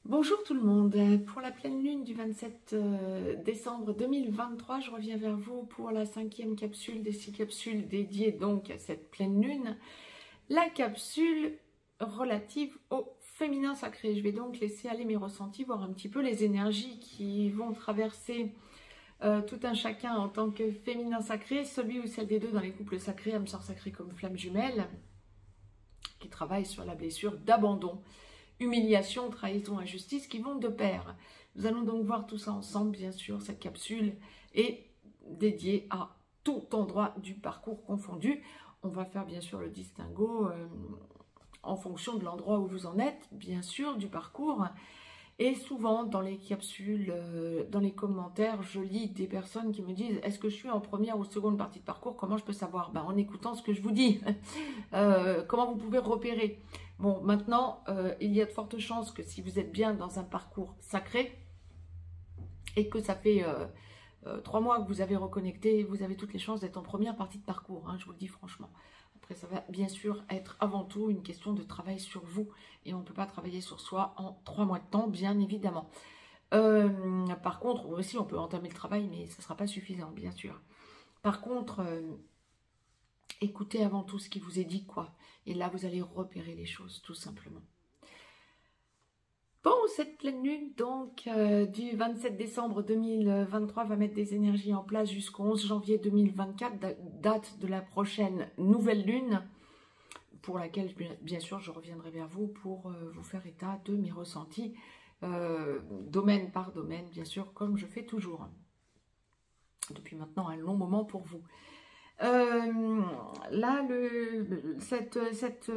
Bonjour tout le monde, pour la pleine lune du 27 décembre 2023, je reviens vers vous pour la 5e capsule des 6 capsules dédiées donc à cette pleine lune, la capsule relative au féminin sacré. Je vais donc laisser aller mes ressentis, voir un petit peu les énergies qui vont traverser tout un chacun en tant que féminin sacré, celui ou celle des deux dans les couples sacrés, âme sœur sacrée comme flamme jumelle, qui travaillent sur la blessure d'abandon. Humiliation, trahison, injustice qui vont de pair. Nous allons donc voir tout ça ensemble, bien sûr. Cette capsule est dédiée à tout endroit du parcours confondu. On va faire bien sûr le distinguo en fonction de l'endroit où vous en êtes, bien sûr, du parcours. Et souvent, dans les capsules, dans les commentaires, je lis des personnes qui me disent « Est-ce que je suis en première ou seconde partie de parcours? Comment je peux savoir ?» En écoutant ce que je vous dis. Comment vous pouvez repérer? Bon, maintenant, il y a de fortes chances que si vous êtes bien dans un parcours sacré et que ça fait 3 mois que vous avez reconnecté, vous avez toutes les chances d'être en première partie de parcours, hein, je vous le dis franchement. Après, ça va bien sûr être avant tout une question de travail sur vous. Et on ne peut pas travailler sur soi en 3 mois de temps, bien évidemment. Par contre, aussi, on peut entamer le travail, mais ce ne sera pas suffisant, bien sûr. Par contre, écoutez avant tout ce qui vous est dit, quoi. Et là, vous allez repérer les choses, tout simplement. Bon, cette pleine lune, donc, du 27 décembre 2023, va mettre des énergies en place jusqu'au 11 janvier 2024, date de la prochaine nouvelle lune, pour laquelle, bien sûr, je reviendrai vers vous pour vous faire état de mes ressentis, domaine par domaine, bien sûr, comme je fais toujours, depuis maintenant un long moment pour vous. Là, cette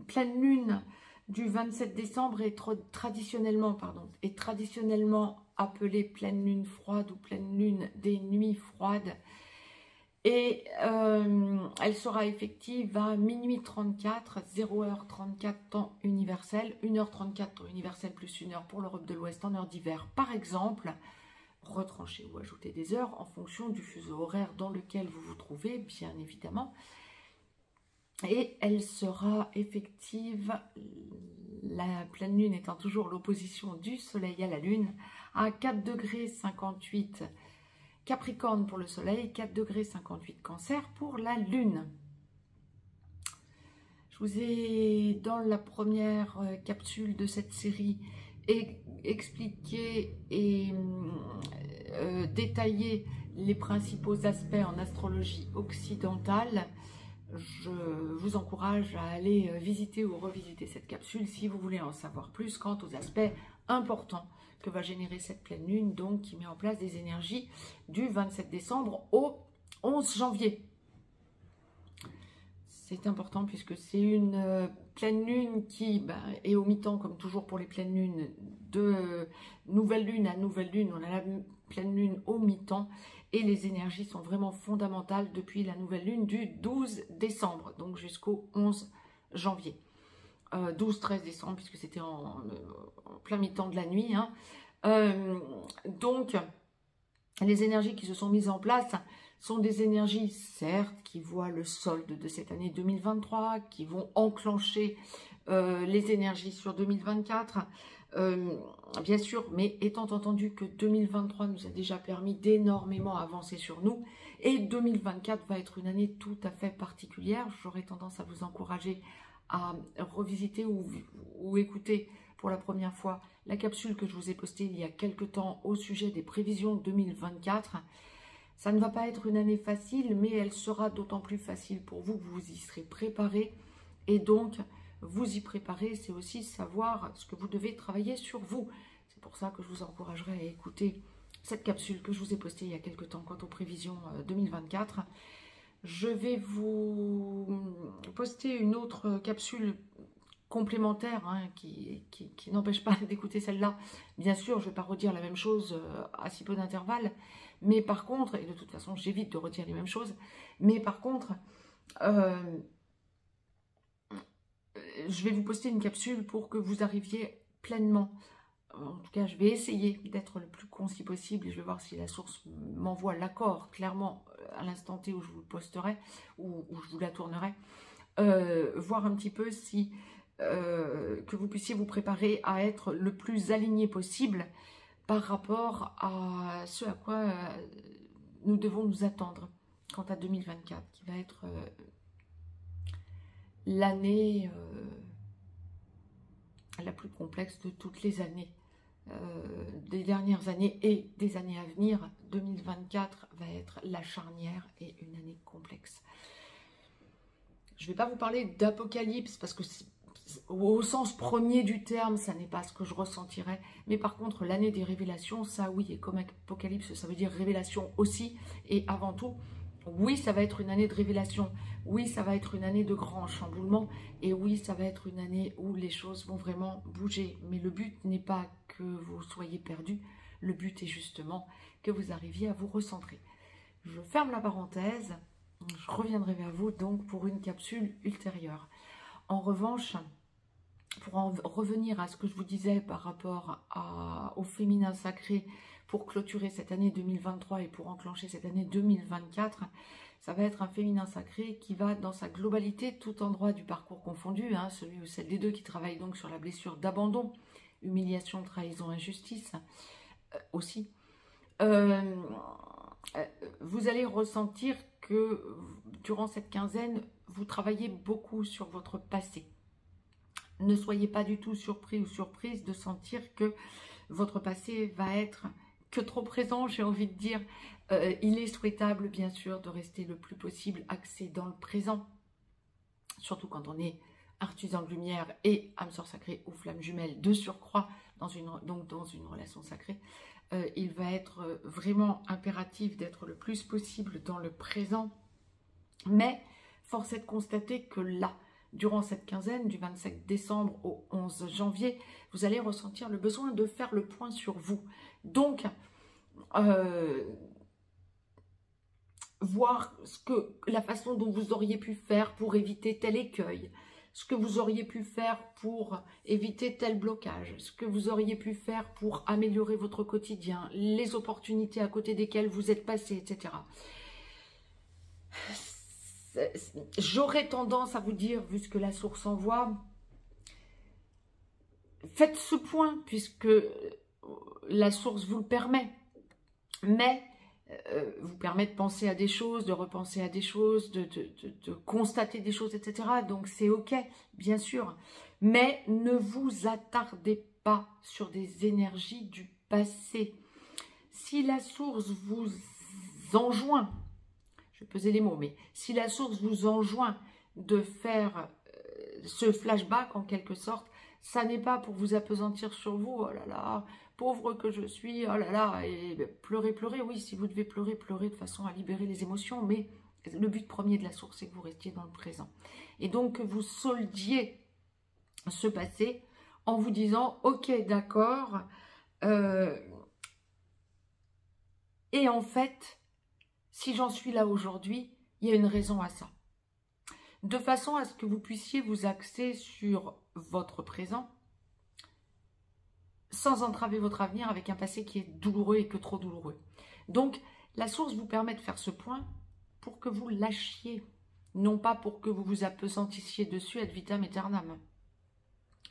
pleine lune du 27 décembre est traditionnellement appelée pleine lune froide ou pleine lune des nuits froides. Et elle sera effective à minuit 34, 0h34 temps universel, 1h34 temps universel plus 1 heure pour l'Europe de l'Ouest en heure d'hiver. Par exemple, retrancher ou ajouter des heures en fonction du fuseau horaire dans lequel vous vous trouvez, bien évidemment. Et elle sera effective, la pleine lune étant toujours l'opposition du soleil à la lune, à 4 degrés 58 Capricorne pour le soleil, 4 degrés 58 Cancer pour la lune. Je vous ai, dans la première capsule de cette série, expliqué et détaillé les principaux aspects en astrologie occidentale. Je vous encourage à aller visiter ou revisiter cette capsule si vous voulez en savoir plus quant aux aspects importants que va générer cette pleine lune, donc qui met en place des énergies du 27 décembre au 11 janvier. C'est important puisque c'est une pleine lune qui est au mi-temps, comme toujours pour les pleines lunes, de nouvelle lune à nouvelle lune. On a la pleine lune au mi-temps et les énergies sont vraiment fondamentales depuis la nouvelle lune du 12 décembre, donc jusqu'au 11 janvier. 12-13 décembre, puisque c'était en plein mi-temps de la nuit. Hein. Donc, les énergies qui se sont mises en place sont des énergies, certes, qui voient le solde de cette année 2023, qui vont enclencher les énergies sur 2024, bien sûr, mais étant entendu que 2023 nous a déjà permis d'énormément avancer sur nous, et 2024 va être une année tout à fait particulière. J'aurais tendance à vous encourager à revisiter ou écouter pour la première fois la capsule que je vous ai postée il y a quelques temps au sujet des prévisions 2024. Ça ne va pas être une année facile, mais elle sera d'autant plus facile pour vous que vous y serez préparés. Et donc, vous y préparer, c'est aussi savoir ce que vous devez travailler sur vous. C'est pour ça que je vous encouragerai à écouter cette capsule que je vous ai postée il y a quelques temps quant aux prévisions 2024. Je vais vous poster une autre capsule complémentaire hein, qui n'empêche pas d'écouter celle-là. Bien sûr, je ne vais pas redire la même chose à si peu d'intervalle, mais par contre, et de toute façon j'évite de redire les mêmes choses, mais par contre, je vais vous poster une capsule pour que vous arriviez pleinement. En tout cas, je vais essayer d'être le plus concis possible et je vais voir si la source m'envoie l'accord clairement à l'instant T où je vous le posterai ou je vous la tournerai. Voir un petit peu si que vous puissiez vous préparer à être le plus aligné possible par rapport à ce à quoi nous devons nous attendre quant à 2024, qui va être l'année la plus complexe de toutes les années, des dernières années et des années à venir. 2024 va être la charnière et une année complexe. Je ne vais pas vous parler d'apocalypse parce que au sens premier du terme, ça n'est pas ce que je ressentirais. Mais par contre, l'année des révélations, ça oui, et comme apocalypse, ça veut dire révélation aussi et avant tout. Oui, ça va être une année de révélation. Oui, ça va être une année de grand chamboulement. Et oui, ça va être une année où les choses vont vraiment bouger. Mais le but n'est pas que vous soyez perdu. Le but est justement que vous arriviez à vous recentrer. Je ferme la parenthèse. Je reviendrai vers vous donc pour une capsule ultérieure. En revanche, pour en revenir à ce que je vous disais par rapport au féminin sacré, pour clôturer cette année 2023 et pour enclencher cette année 2024, ça va être un féminin sacré qui va dans sa globalité, tout endroit du parcours confondu, hein, celui ou celle des deux qui travaille donc sur la blessure d'abandon, humiliation, trahison, injustice aussi. Vous allez ressentir que durant cette quinzaine, vous travaillez beaucoup sur votre passé. Ne soyez pas du tout surpris ou surprise de sentir que votre passé va être que trop présent, j'ai envie de dire. Il est souhaitable, bien sûr, de rester le plus possible axé dans le présent. Surtout quand on est artisan de lumière et âme sœur sacrée ou flamme jumelle de surcroît, dans une relation sacrée. Il va être vraiment impératif d'être le plus possible dans le présent. Mais force est de constater que là, durant cette quinzaine, du 25 décembre au 11 janvier, vous allez ressentir le besoin de faire le point sur vous. Donc, voir la façon dont vous auriez pu faire pour éviter tel écueil, ce que vous auriez pu faire pour éviter tel blocage, ce que vous auriez pu faire pour améliorer votre quotidien, les opportunités à côté desquelles vous êtes passé, etc. J'aurais tendance à vous dire, vu ce que la source envoie, faites ce point, puisque la source vous le permet, mais vous permet de penser à des choses, de repenser à des choses, de constater des choses, etc. Donc c'est ok, bien sûr, mais ne vous attardez pas sur des énergies du passé. Si la source vous enjoint, je vais peser les mots, mais si la source vous enjoint de faire ce flashback en quelque sorte, ça n'est pas pour vous appesantir sur vous, oh là là, pauvre que je suis, oh là là, et pleurer, pleurer, oui, si vous devez pleurer, pleurer de façon à libérer les émotions, mais le but premier de la source, c'est que vous restiez dans le présent. Et donc, que vous soldiez ce passé en vous disant, ok, d'accord, et en fait, si j'en suis là aujourd'hui, il y a une raison à ça. De façon à ce que vous puissiez vous axer sur votre présent sans entraver votre avenir avec un passé qui est douloureux et que trop douloureux. Donc, la source vous permet de faire ce point pour que vous lâchiez, non pas pour que vous vous appesantissiez dessus ad vitam aeternam.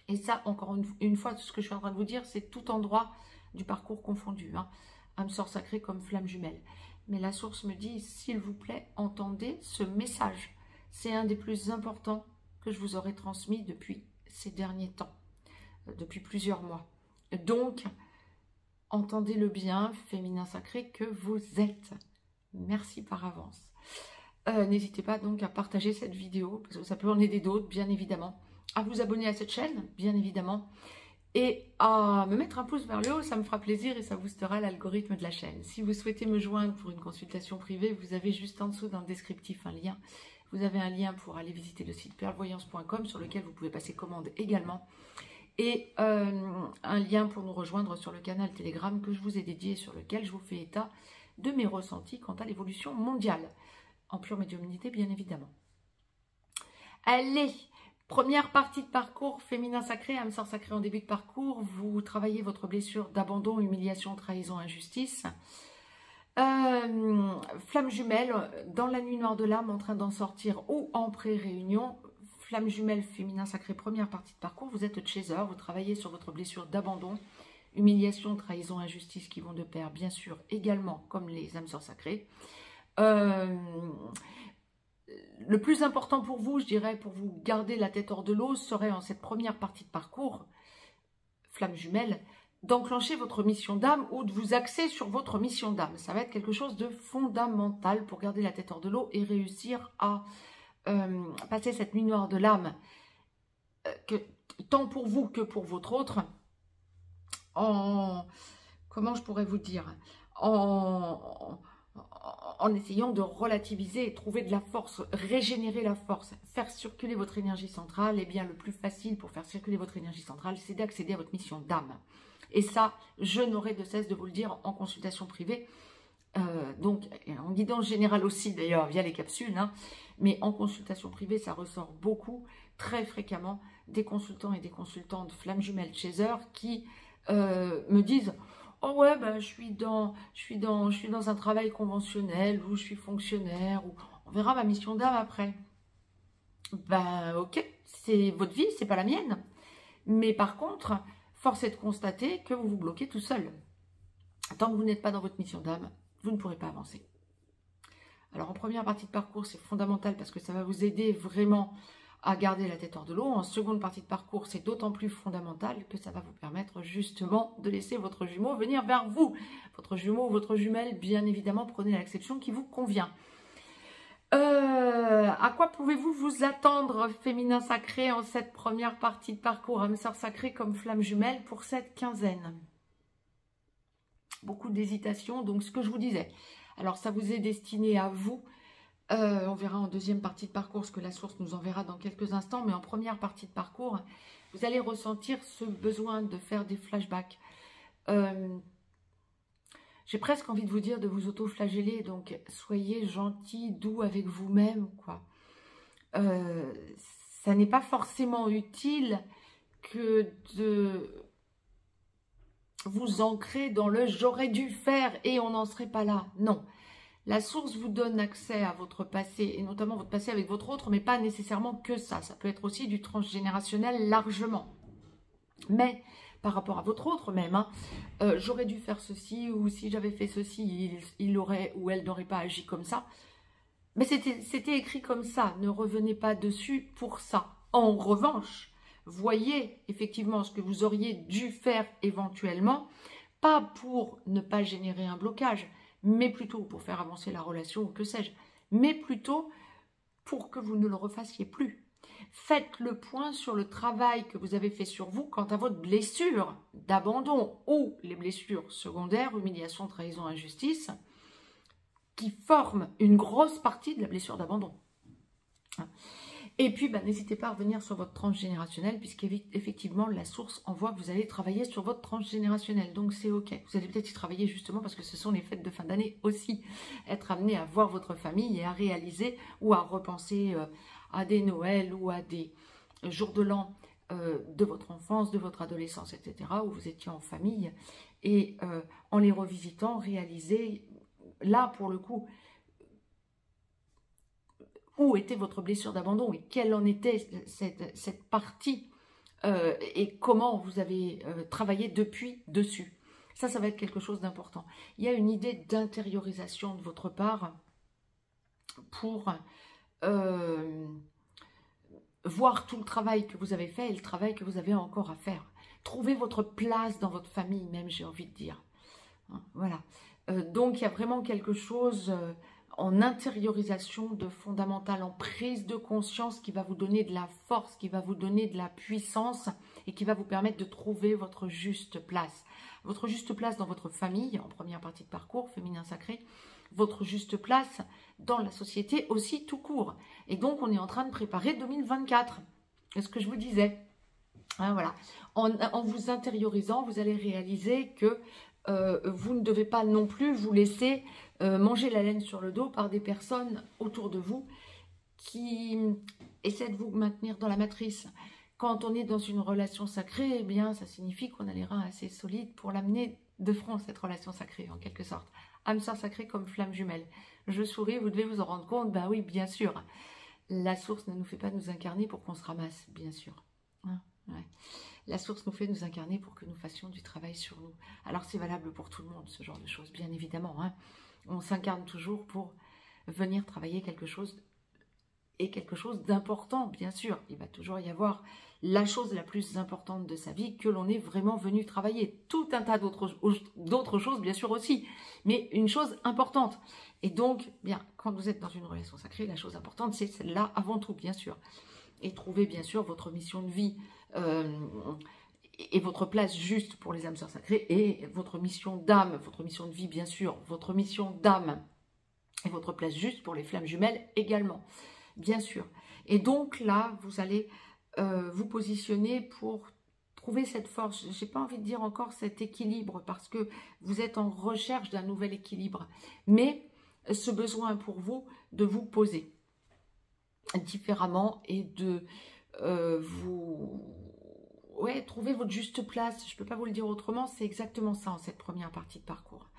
Et ça, encore une fois, ce que je suis en train de vous dire, c'est tout endroit du parcours confondu, hein. Âme sœur sacrée comme flamme jumelle. Mais la source me dit, s'il vous plaît, entendez ce message. C'est un des plus importants que je vous aurais transmis depuis ces derniers temps, depuis plusieurs mois. Donc, entendez-le bien, féminin sacré, que vous êtes. Merci par avance. N'hésitez pas donc à partager cette vidéo, parce que ça peut en aider d'autres, bien évidemment. À vous abonner à cette chaîne, bien évidemment. Et à me mettre un pouce vers le haut, ça me fera plaisir et ça boostera l'algorithme de la chaîne. Si vous souhaitez me joindre pour une consultation privée, vous avez juste en dessous dans le descriptif un lien. Vous avez un lien pour aller visiter le site perlevoyance.com sur lequel vous pouvez passer commande également. Et un lien pour nous rejoindre sur le canal Telegram que je vous ai dédié, sur lequel je vous fais état de mes ressentis quant à l'évolution mondiale. En pure médiumnité, bien évidemment. Allez, première partie de parcours, féminin sacré, âme sœur sacrée en début de parcours. Vous travaillez votre blessure d'abandon, humiliation, trahison, injustice. Flamme jumelle, dans la nuit noire de l'âme, en train d'en sortir ou en pré-réunion. flamme jumelle féminin sacré, première partie de parcours, vous êtes chaser, vous travaillez sur votre blessure d'abandon, humiliation, trahison, injustice qui vont de pair, bien sûr, également comme les âmes sœurs sacrées. Le plus important pour vous, je dirais, pour vous garder la tête hors de l'eau, serait en cette première partie de parcours, flamme jumelle, d'enclencher votre mission d'âme ou de vous axer sur votre mission d'âme. Ça va être quelque chose de fondamental pour garder la tête hors de l'eau et réussir à passer cette nuit noire de l'âme, tant pour vous que pour votre autre, comment je pourrais vous dire, en essayant de relativiser, trouver de la force, régénérer la force, faire circuler votre énergie centrale. Eh bien, le plus facile pour faire circuler votre énergie centrale, c'est d'accéder à votre mission d'âme. Et ça, je n'aurai de cesse de vous le dire en consultation privée, donc en guidance générale aussi d'ailleurs via les capsules, hein, mais en consultation privée, ça ressort beaucoup, très fréquemment, des consultants et des consultantes flammes jumelles chaser qui me disent « Oh ouais, bah, je suis dans un travail conventionnel, ou je suis fonctionnaire, ou on verra ma mission d'âme après. » Ben ok, c'est votre vie, c'est pas la mienne. Mais par contre, force est de constater que vous vous bloquez tout seul. Tant que vous n'êtes pas dans votre mission d'âme, vous ne pourrez pas avancer. Alors en première partie de parcours, c'est fondamental parce que ça va vous aider vraiment à garder la tête hors de l'eau. En seconde partie de parcours, c'est d'autant plus fondamental que ça va vous permettre justement de laisser votre jumeau venir vers vous. Votre jumeau ou votre jumelle, bien évidemment, prenez l'acception qui vous convient. À quoi pouvez-vous vous attendre, féminin sacré, en cette première partie de parcours, âme sœur sacrée comme flamme jumelle, pour cette quinzaine? Beaucoup d'hésitation, donc ce que je vous disais. Alors, ça vous est destiné à vous. On verra en deuxième partie de parcours ce que la source nous enverra dans quelques instants. Mais en première partie de parcours, vous allez ressentir ce besoin de faire des flashbacks. J'ai presque envie de vous dire de vous auto-flageller. Donc, soyez gentil, doux avec vous-même, quoi. Ça n'est pas forcément utile que de vous ancrer dans le « j'aurais dû faire et on n'en serait pas là ». Non. La source vous donne accès à votre passé, et notamment votre passé avec votre autre, mais pas nécessairement que ça. Ça peut être aussi du transgénérationnel largement. Mais par rapport à votre autre même, hein, j'aurais dû faire ceci, ou si j'avais fait ceci, il aurait ou elle n'aurait pas agi comme ça. Mais c'était écrit comme ça, ne revenez pas dessus pour ça. En revanche, voyez effectivement ce que vous auriez dû faire éventuellement, pas pour ne pas générer un blocage, mais plutôt pour faire avancer la relation, ou que sais-je, mais plutôt pour que vous ne le refassiez plus. Faites le point sur le travail que vous avez fait sur vous quant à votre blessure d'abandon ou les blessures secondaires, humiliation, trahison, injustice, qui forment une grosse partie de la blessure d'abandon. Et puis, n'hésitez pas à revenir sur votre transgénérationnel, puisqu'effectivement, la source envoie que vous allez travailler sur votre transgénérationnel. Donc, c'est OK. Vous allez peut-être y travailler justement parce que ce sont les fêtes de fin d'année aussi. Être amené à voir votre famille et à réaliser ou à repenser à des Noëls ou à des jours de l'an de votre enfance, de votre adolescence, etc., où vous étiez en famille. Et en les revisitant, réaliser, là, pour le coup, où était votre blessure d'abandon et quelle en était cette partie et comment vous avez travaillé depuis dessus. Ça va être quelque chose d'important. Il y a une idée d'intériorisation de votre part pour voir tout le travail que vous avez fait et le travail que vous avez encore à faire. Trouvez votre place dans votre famille même, j'ai envie de dire. Voilà. Donc, il y a vraiment quelque chose en intériorisation de fondamental, en prise de conscience qui va vous donner de la force, qui va vous donner de la puissance et qui va vous permettre de trouver votre juste place. Votre juste place dans votre famille, en première partie de parcours, féminin sacré, votre juste place dans la société aussi tout court. Et donc, on est en train de préparer 2024. C'est ce que je vous disais. Hein, voilà. En vous intériorisant, vous allez réaliser que vous ne devez pas non plus vous laisser manger la laine sur le dos par des personnes autour de vous qui essaient de vous maintenir dans la matrice. Quand on est dans une relation sacrée, eh bien, ça signifie qu'on a les reins assez solides pour l'amener de front, cette relation sacrée, en quelque sorte. Âme sœur sacrée comme flamme jumelle. Je souris, vous devez vous en rendre compte, ben oui, bien sûr. La source ne nous fait pas nous incarner pour qu'on se ramasse, bien sûr. Hein, ouais. La source nous fait nous incarner pour que nous fassions du travail sur nous. Alors c'est valable pour tout le monde, ce genre de choses, bien évidemment. Hein. On s'incarne toujours pour venir travailler quelque chose, et quelque chose d'important, bien sûr. Il va toujours y avoir la chose la plus importante de sa vie que l'on est vraiment venu travailler. Tout un tas d'autres choses, bien sûr aussi, mais une chose importante. Et donc, bien, quand vous êtes dans une relation sacrée, la chose importante, c'est celle-là avant tout, bien sûr. Et trouver, bien sûr, votre mission de vie et votre place juste pour les âmes sœurs sacrées et votre mission d'âme, votre mission de vie, bien sûr, votre mission d'âme et votre place juste pour les flammes jumelles également. Bien sûr. Et donc là, vous allez vous positionner pour trouver cette force. Je n'ai pas envie de dire encore cet équilibre parce que vous êtes en recherche d'un nouvel équilibre. Mais ce besoin pour vous de vous poser différemment et de trouver votre juste place. Je ne peux pas vous le dire autrement, c'est exactement ça en cette première partie de parcours.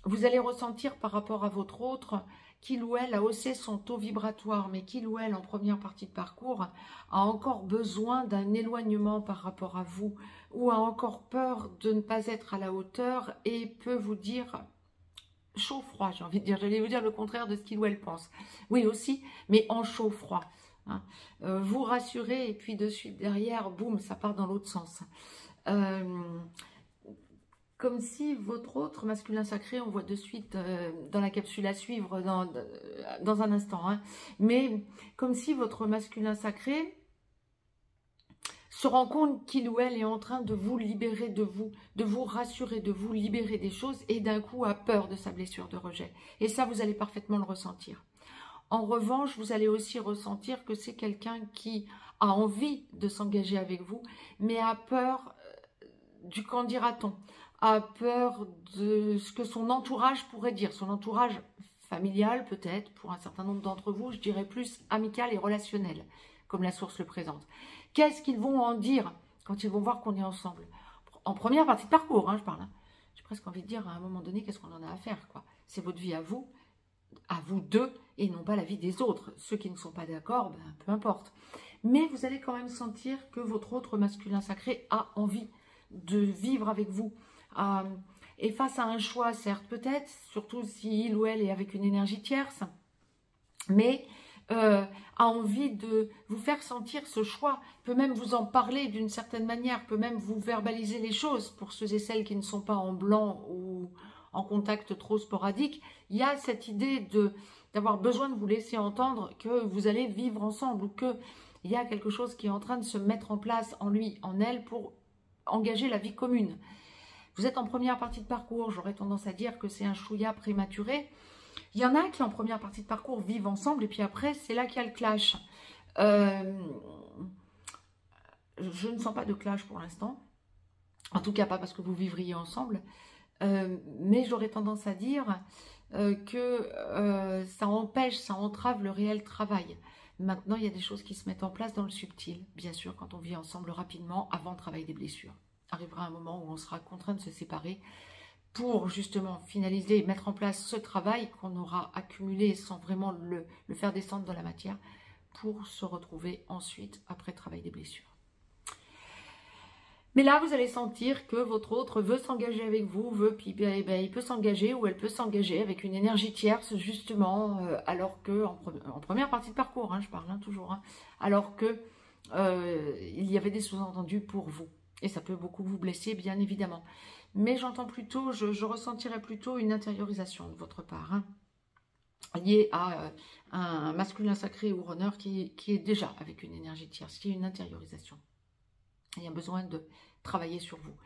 Vous allez ressentir par rapport à votre autre qu'il ou elle a haussé son taux vibratoire, mais qu'il ou elle, en première partie de parcours, a encore besoin d'un éloignement par rapport à vous, ou a encore peur de ne pas être à la hauteur, et peut vous dire chaud-froid, j'ai envie de dire, j'allais vous dire le contraire de ce qu'il ou elle pense. Oui aussi, mais en chaud-froid. Hein. Vous rassurez, et puis de suite derrière, boum, ça part dans l'autre sens. Comme si votre autre masculin sacré, on voit de suite dans la capsule à suivre dans un instant, hein, mais comme si votre masculin sacré se rend compte qu'il ou elle est en train de vous libérer de vous rassurer, de vous libérer des choses et d'un coup a peur de sa blessure de rejet. Et ça, vous allez parfaitement le ressentir. En revanche, vous allez aussi ressentir que c'est quelqu'un qui a envie de s'engager avec vous, mais a peur du qu'en dira-t-on, a peur de ce que son entourage pourrait dire, son entourage familial peut-être, pour un certain nombre d'entre vous, je dirais plus amical et relationnel, comme la source le présente. Qu'est-ce qu'ils vont en dire quand ils vont voir qu'on est ensemble? En première partie de parcours, hein, je parle. Hein. J'ai presque envie de dire à un moment donné, qu'est-ce qu'on en a à faire, quoi. C'est votre vie à vous deux, et non pas la vie des autres. Ceux qui ne sont pas d'accord, ben, peu importe. Mais vous allez quand même sentir que votre autre masculin sacré a envie de vivre avec vous. Et face à un choix, certes, peut-être, surtout si il ou elle est avec une énergie tierce, mais a envie de vous faire sentir ce choix, peut même vous en parler d'une certaine manière, peut même vous verbaliser les choses pour ceux et celles qui ne sont pas en blanc ou en contact trop sporadique. Il y a cette idée d'avoir besoin de vous laisser entendre que vous allez vivre ensemble ou qu'il y a quelque chose qui est en train de se mettre en place en lui, en elle, pour engager la vie commune. Vous êtes en première partie de parcours, j'aurais tendance à dire que c'est un chouïa prématuré. Il y en a qui en première partie de parcours vivent ensemble et puis après c'est là qu'il y a le clash. Je ne sens pas de clash pour l'instant, en tout cas pas parce que vous vivriez ensemble, mais j'aurais tendance à dire que ça empêche, ça entrave le réel travail. Maintenant il y a des choses qui se mettent en place dans le subtil, bien sûr quand on vit ensemble rapidement avant le travail des blessures. Arrivera un moment où on sera contraint de se séparer pour justement finaliser et mettre en place ce travail qu'on aura accumulé sans vraiment le faire descendre dans la matière pour se retrouver ensuite après le travail des blessures. Mais là, vous allez sentir que votre autre veut s'engager avec vous, il peut s'engager ou elle peut s'engager avec une énergie tierce justement, alors que, en première partie de parcours, hein, je parle hein, toujours, hein, alors que il y avait des sous-entendus pour vous. Et ça peut beaucoup vous blesser, bien évidemment. Mais j'entends plutôt, je ressentirais plutôt une intériorisation de votre part, hein, liée à un masculin sacré ou runner qui est déjà avec une énergie tierce, qui est une intériorisation. Il y a besoin de travailler sur vous.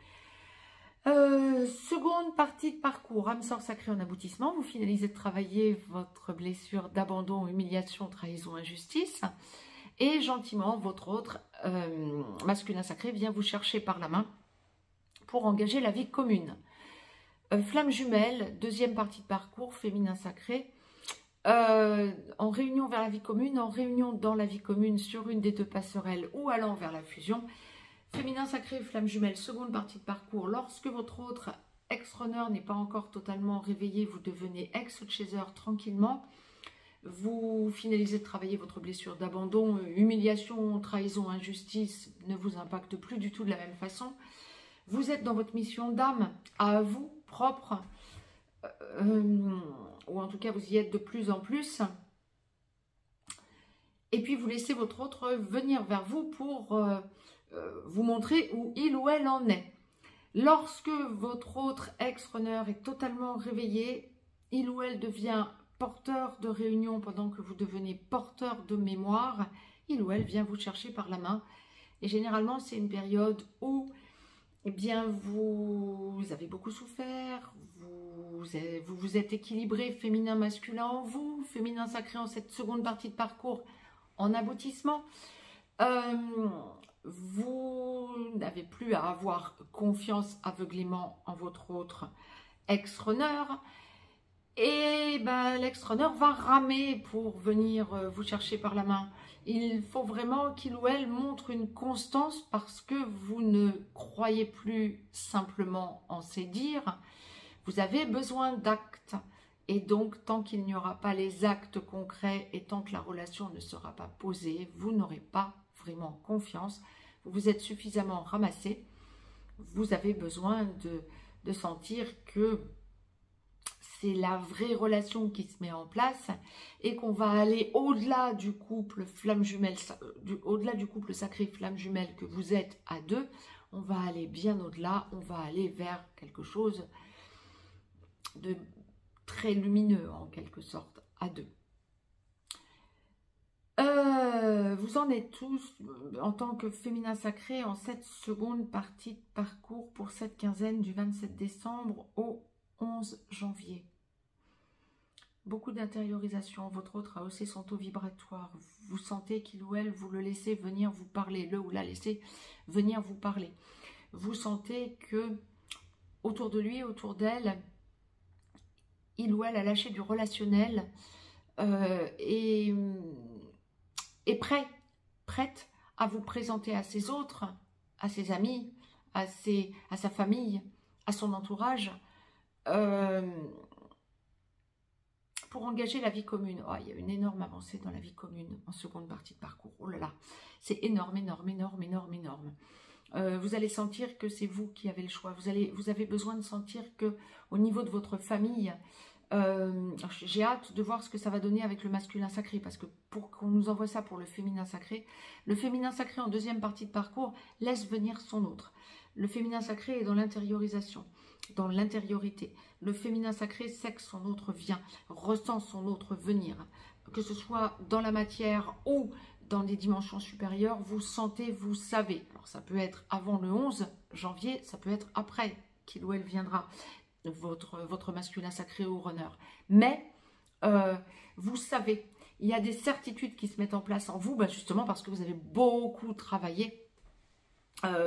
Seconde partie de parcours, âme sœur sacrée en aboutissement. Vous finalisez de travailler votre blessure d'abandon, humiliation, trahison, injustice. Et gentiment, votre autre masculin sacré vient vous chercher par la main pour engager la vie commune. Flamme jumelle, deuxième partie de parcours, féminin sacré. En réunion vers la vie commune, en réunion dans la vie commune sur une des deux passerelles ou allant vers la fusion. Féminin sacré, flamme jumelle, seconde partie de parcours. Lorsque votre autre ex-runner n'est pas encore totalement réveillé, vous devenez ex-chaser tranquillement. Vous finalisez de travailler votre blessure d'abandon, humiliation, trahison, injustice ne vous impacte plus du tout de la même façon. Vous êtes dans votre mission d'âme, à vous, propre, ou en tout cas vous y êtes de plus en plus. Et puis vous laissez votre autre venir vers vous pour vous montrer où il ou elle en est. Lorsque votre autre ex-runner est totalement réveillé, il ou elle devient porteur de réunion pendant que vous devenez porteur de mémoire. Il ou elle vient vous chercher par la main. Et généralement, c'est une période où eh bien, vous avez beaucoup souffert, vous vous êtes équilibré féminin-masculin en vous, féminin-sacré en cette seconde partie de parcours en aboutissement. Vous n'avez plus à avoir confiance aveuglément en votre autre ex-runner. Et ben, l'ex-runner va ramer pour venir vous chercher par la main. Il faut vraiment qu'il ou elle montre une constance parce que vous ne croyez plus simplement en ses dires. Vous avez besoin d'actes. Et donc, tant qu'il n'y aura pas les actes concrets et tant que la relation ne sera pas posée, vous n'aurez pas vraiment confiance. Vous vous êtes suffisamment ramassé. Vous avez besoin de sentir que c'est la vraie relation qui se met en place et qu'on va aller au-delà du couple flamme jumelle, au-delà du couple sacré flamme jumelle que vous êtes à deux. On va aller bien au-delà, on va aller vers quelque chose de très lumineux en quelque sorte à deux. Vous en êtes tous en tant que féminin sacré en cette seconde partie de parcours pour cette quinzaine du 27 décembre au 11 janvier. Beaucoup d'intériorisation, votre autre a haussé son taux vibratoire. Vous sentez qu'il ou elle, vous le laissez venir vous parler, le ou la laissez venir vous parler. Vous sentez que autour de lui, autour d'elle, il ou elle a lâché du relationnel et est prête à vous présenter à ses autres, à ses amis, à sa famille, à son entourage, pour engager la vie commune. Oh, il y a une énorme avancée dans la vie commune en seconde partie de parcours. Oh là là, c'est énorme, énorme, énorme, énorme, énorme. Vous allez sentir que c'est vous qui avez le choix. Vous avez besoin de sentir que au niveau de votre famille, j'ai hâte de voir ce que ça va donner avec le masculin sacré, parce que pour qu'on nous envoie ça pour le féminin sacré en deuxième partie de parcours laisse venir son autre. Le féminin sacré est dans l'intériorisation, dans l'intériorité. Le féminin sacré sait que son autre vient, ressent son autre venir, que ce soit dans la matière ou dans des dimensions supérieures, vous sentez, vous savez. Alors ça peut être avant le 11 janvier, ça peut être après qu'il ou elle viendra, votre masculin sacré ou runner. Mais vous savez, il y a des certitudes qui se mettent en place en vous, justement parce que vous avez beaucoup travaillé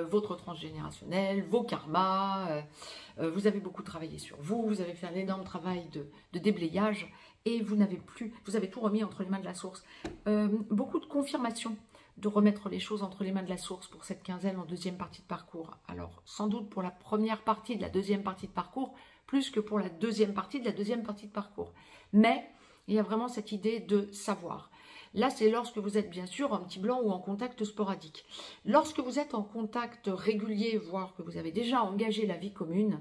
votre transgénérationnel, vos karmas, vous avez beaucoup travaillé sur vous, vous avez fait un énorme travail de déblayage et vous avez tout remis entre les mains de la source. Beaucoup de confirmation de remettre les choses entre les mains de la source pour cette quinzaine en deuxième partie de parcours. Alors, sans doute pour la première partie de la deuxième partie de parcours, plus que pour la deuxième partie de la deuxième partie de parcours. Mais il y a vraiment cette idée de savoir. Là, c'est lorsque vous êtes bien sûr en petit blanc ou en contact sporadique. Lorsque vous êtes en contact régulier, voire que vous avez déjà engagé la vie commune,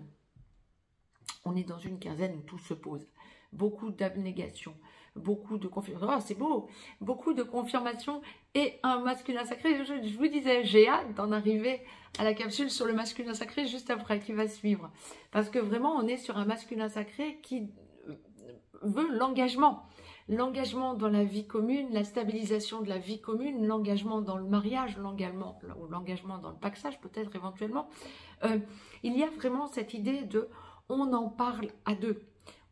on est dans une quinzaine où tout se pose. Beaucoup d'abnégation, beaucoup de confirmation. Oh, c'est beau! Beaucoup de confirmation et un masculin sacré. Je vous disais, j'ai hâte d'en arriver à la capsule sur le masculin sacré juste après, qui va suivre. Parce que vraiment, on est sur un masculin sacré qui veut l'engagement. L'engagement dans la vie commune, la stabilisation de la vie commune, l'engagement dans le mariage, l'engagement dans le paxage peut-être éventuellement. Il y a vraiment cette idée de on en parle à deux.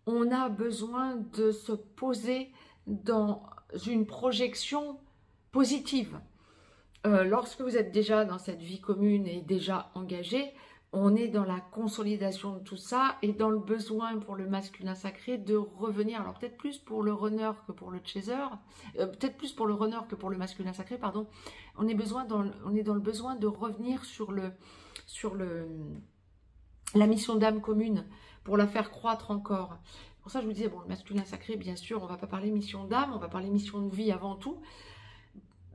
On a besoin de se poser dans une projection positive. Lorsque vous êtes déjà dans cette vie commune et déjà engagé, on est dans la consolidation de tout ça et dans le besoin pour le masculin sacré de revenir. Alors peut-être plus pour le runner que pour le chaser, peut-être plus pour le runner que pour le masculin sacré, pardon. On est dans le besoin de revenir sur la mission d'âme commune pour la faire croître encore, Pour ça, je vous disais, bon, le masculin sacré, bien sûr, on ne va pas parler mission d'âme, on va parler mission de vie avant tout.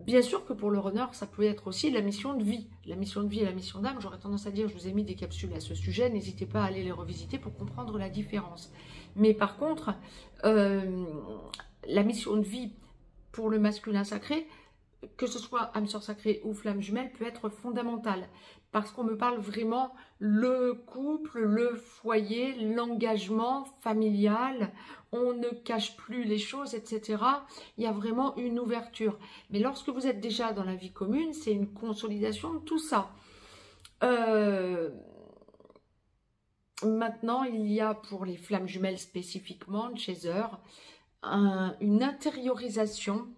Bien sûr que pour le runner, ça peut être aussi la mission de vie. La mission de vie et la mission d'âme, j'aurais tendance à dire, je vous ai mis des capsules à ce sujet, n'hésitez pas à aller les revisiter pour comprendre la différence. Mais par contre, la mission de vie pour le masculin sacré, que ce soit âme sœur sacrée ou flamme jumelle, peut être fondamentale. Parce qu'on me parle vraiment le couple, le foyer, l'engagement familial, on ne cache plus les choses, etc. Il y a vraiment une ouverture. Mais lorsque vous êtes déjà dans la vie commune, c'est une consolidation de tout ça. Maintenant, il y a pour les flammes jumelles spécifiquement, Chaser, une intériorisation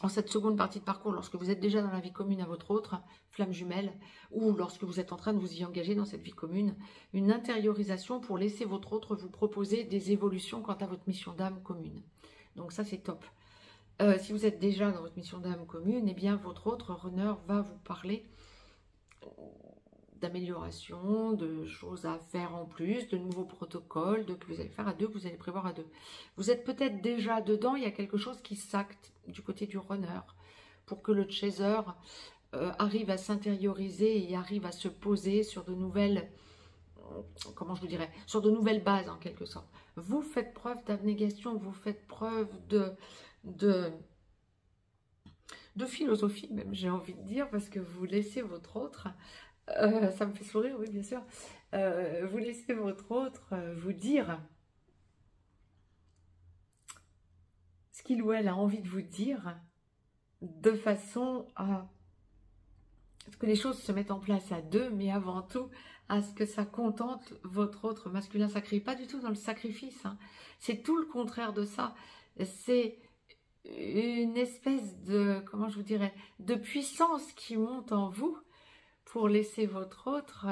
en cette seconde partie de parcours, lorsque vous êtes déjà dans la vie commune à votre autre, flamme jumelle, ou lorsque vous êtes en train de vous y engager dans cette vie commune, une intériorisation pour laisser votre autre vous proposer des évolutions quant à votre mission d'âme commune. Donc ça, c'est top. Si vous êtes déjà dans votre mission d'âme commune, eh bien, votre autre runner va vous parler d'amélioration, de choses à faire en plus, de nouveaux protocoles, que vous allez faire à deux, que vous allez prévoir à deux. Vous êtes peut-être déjà dedans, il y a quelque chose qui s'acte du côté du runner pour que le chaser arrive à s'intérioriser et arrive à se poser sur de nouvelles, comment je vous dirais, sur de nouvelles bases en quelque sorte. Vous faites preuve d'abnégation, vous faites preuve de philosophie même, j'ai envie de dire, parce que vous laissez votre autre... ça me fait sourire, oui, bien sûr. Vous laissez votre autre vous dire ce qu'il ou elle a envie de vous dire de façon à ce que les choses se mettent en place à deux, mais avant tout à ce que ça contente votre autre masculin sacré. Pas du tout dans le sacrifice, hein. C'est tout le contraire de ça. C'est une espèce de, comment je vous dirais, de puissance qui monte en vous pour laisser votre autre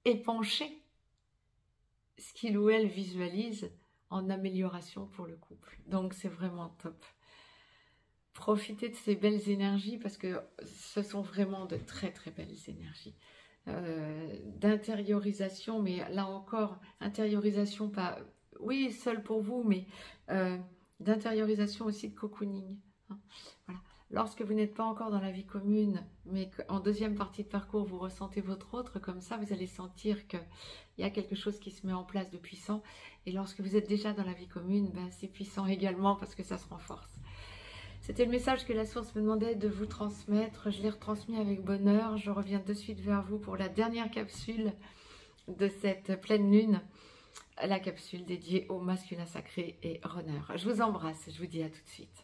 épancher ce qu'il ou elle visualise en amélioration pour le couple. Donc c'est vraiment top. Profitez de ces belles énergies parce que ce sont vraiment de très très belles énergies. D'intériorisation, mais là encore, intériorisation pas, oui, seul pour vous, mais d'intériorisation aussi de cocooning. Hein, voilà. Lorsque vous n'êtes pas encore dans la vie commune, mais qu'en deuxième partie de parcours, vous ressentez votre autre, comme ça, vous allez sentir qu'il y a quelque chose qui se met en place de puissant. Et lorsque vous êtes déjà dans la vie commune, ben, c'est puissant également parce que ça se renforce. C'était le message que la source me demandait de vous transmettre. Je l'ai retransmis avec bonheur. Je reviens de suite vers vous pour la dernière capsule de cette pleine lune. La capsule dédiée au masculin sacré et runner. Je vous embrasse. Je vous dis à tout de suite.